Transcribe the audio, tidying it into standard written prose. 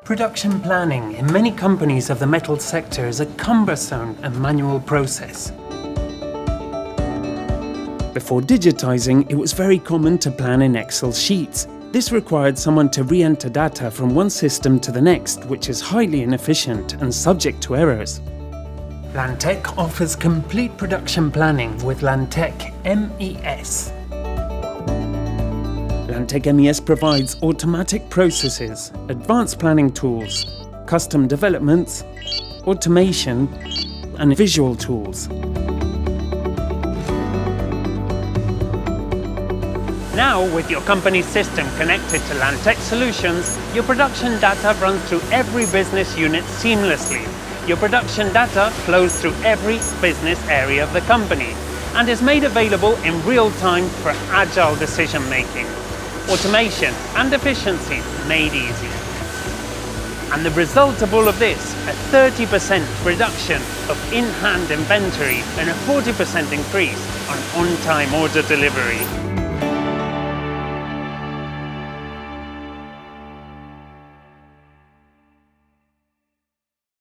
Production planning in many companies of the metal sector is a cumbersome and manual process. Before digitizing, it was very common to plan in Excel sheets. This required someone to re-enter data from one system to the next, which is highly inefficient and subject to errors. Lantec offers complete production planning with Lantec MES. Lantec MES provides automatic processes, advanced planning tools, custom developments, automation, and visual tools. Now, with your company's system connected to Lantec solutions, your production data runs through every business unit seamlessly. Your production data flows through every business area of the company and is made available in real time for agile decision making. Automation and efficiency made easy. And the result of all of this, a 30% reduction of in-hand inventory and a 40% increase on on-time order delivery.